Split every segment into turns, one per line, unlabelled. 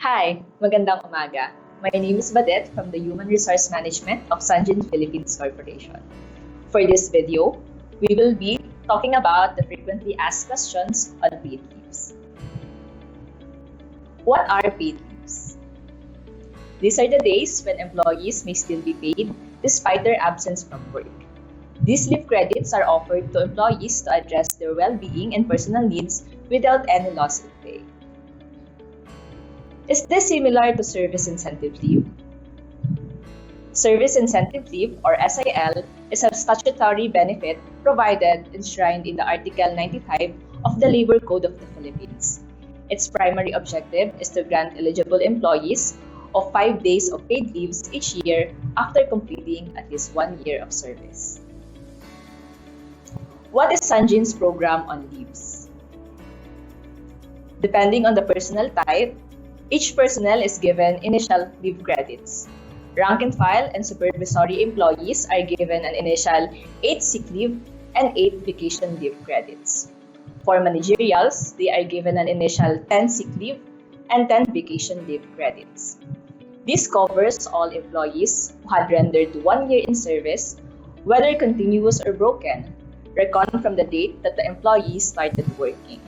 Hi, magandang umaga. My name is Badet from the Human Resource Management of Sanjin Philippines Corporation. For this video, we will be talking about the frequently asked questions on paid leaves. What are paid leaves? These are the days when employees may still be paid despite their absence from work. These leave credits are offered to employees to address their well-being and personal needs without any loss of pay. Is this similar to service incentive leave? Service incentive leave, or SIL, is a statutory benefit provided enshrined in the Article 95 of the Labor Code of the Philippines. Its primary objective is to grant eligible employees of 5 days of paid leaves each year after completing at least 1 year of service. What is Sanjin's program on leaves? Depending on the personnel type, each personnel is given initial leave credits. Rank and file and supervisory employees are given an initial 8 sick leave and 8 vacation leave credits. For managerials, they are given an initial 10 sick leave and 10 vacation leave credits. This covers all employees who had rendered 1 year in service, whether continuous or broken, reckoned from the date that the employee started working.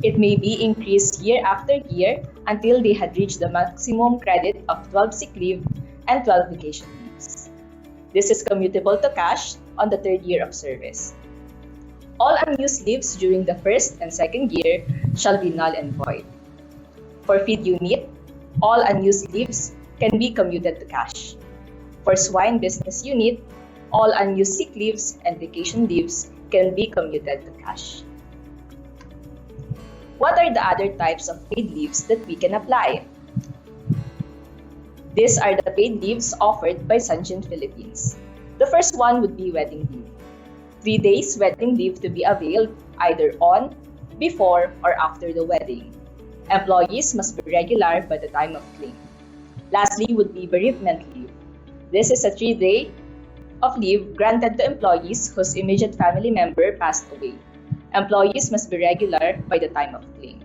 It may be increased year after year until they had reached the maximum credit of 12 sick leave and 12 vacation leaves. This is commutable to cash on the 3rd year of service. All unused leaves during the 1st and 2nd year shall be null and void. For feed unit, all unused leaves can be commuted to cash. For swine business unit, all unused sick leaves and vacation leaves can be commuted to cash. What are the other types of paid leaves that we can apply? These are the paid leaves offered by Sanjin Philippines. The first one would be wedding leave. 3 days wedding leave to be availed either on, before, or after the wedding. Employees must be regular by the time of claim. Lastly would be bereavement leave. This is a 3-day of leave granted to employees whose immediate family member passed away. Employees must be regular by the time of claim.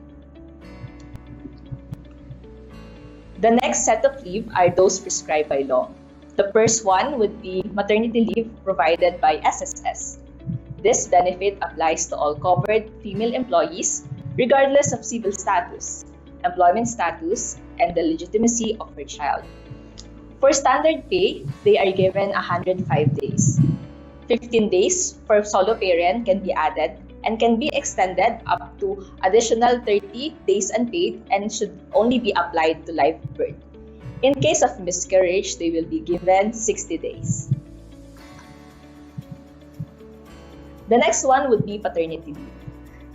The next set of leave are those prescribed by law. The first one would be maternity leave provided by SSS. This benefit applies to all covered female employees regardless of civil status, employment status, and the legitimacy of her child. For standard pay, they are given 105 days. 15 days for solo parent can be added and can be extended up to additional 30 days unpaid and should only be applied to live birth. In case of miscarriage, they will be given 60 days. The next one would be paternity leave.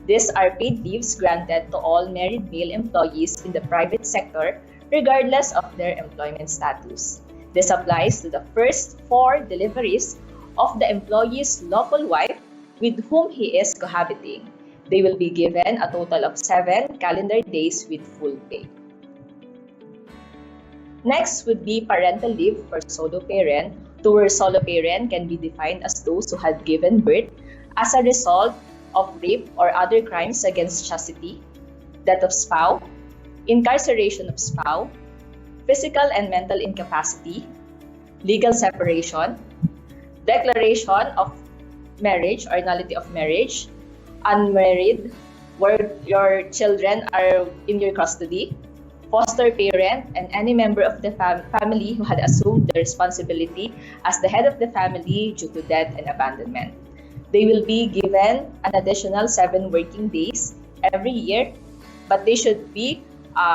These are paid leaves granted to all married male employees in the private sector regardless of their employment status. This applies to the first 4 deliveries of the employee's lawful wife with whom he is cohabiting. They will be given a total of 7 calendar days with full pay. Next would be parental leave for solo parent, to where solo parent can be defined as those who had given birth as a result of rape or other crimes against chastity, death of spouse, incarceration of spouse, physical and mental incapacity, legal separation, declaration of marriage or nullity of marriage, unmarried, where your children are in your custody, foster parent, and any member of the family who had assumed the responsibility as the head of the family due to death and abandonment. They will be given an additional 7 working days every year, but they should be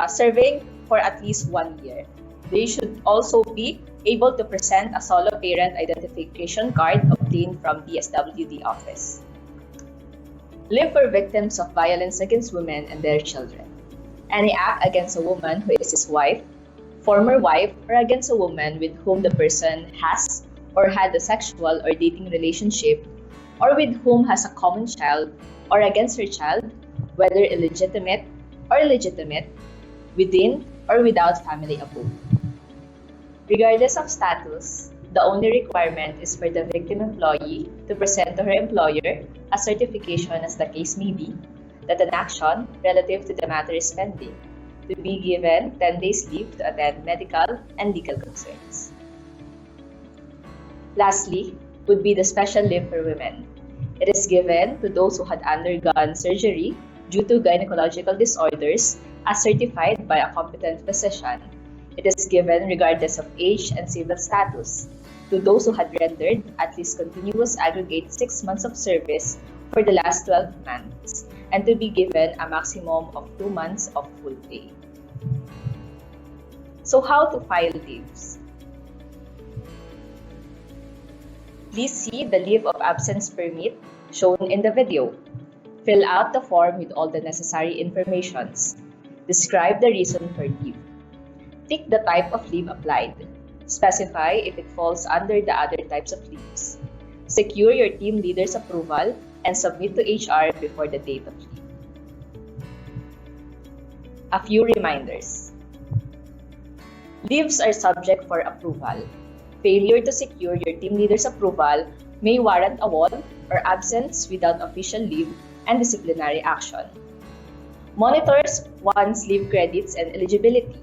serving for at least 1 year. They should also be able to present a solo parent identification card obtained from DSWD office. Leave for victims of violence against women and their children. Any act against a woman who is his wife, former wife, or against a woman with whom the person has or had a sexual or dating relationship, or with whom has a common child, or against her child, whether illegitimate or legitimate, within or without family abode. Regardless of status, the only requirement is for the victim employee to present to her employer a certification, as the case may be, that an action relative to the matter is pending. to be given 10 days leave to attend medical and legal concerns. Lastly, would be the special leave for women. It is given to those who had undergone surgery due to gynecological disorders as certified by a competent physician. It is given regardless of age and civil status to those who had rendered at least continuous aggregate 6 months of service for the last 12 months, and to be given a maximum of 2 months of full pay. So how to file leaves? Please see the leave of absence permit shown in the video. Fill out the form with all the necessary informations. Describe the reason for leave. Tick the type of leave applied. Specify if it falls under the other types of leaves. Secure your team leader's approval and submit to HR before the date of leave. A few reminders. Leaves are subject for approval. Failure to secure your team leader's approval may warrant a wall or absence without official leave and disciplinary action. Monitors one's leave credits and eligibility.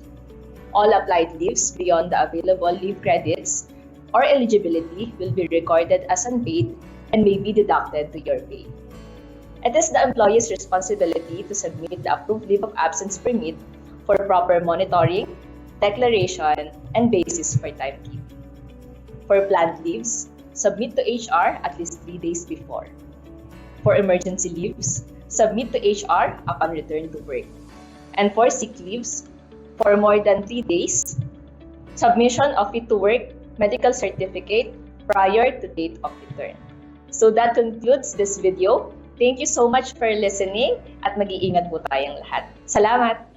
All applied leaves beyond the available leave credits or eligibility will be recorded as unpaid and may be deducted to your pay. It is the employee's responsibility to submit the approved leave of absence permit for proper monitoring, declaration, and basis for timekeeping. For planned leaves, submit to HR at least 3 days before. For emergency leaves, submit to HR upon return to work. And for sick leaves, for more than 3 days, submission of fit to work medical certificate prior to date of return. So that concludes this video. Thank you so much for listening at mag-iingat po tayong lahat. Salamat!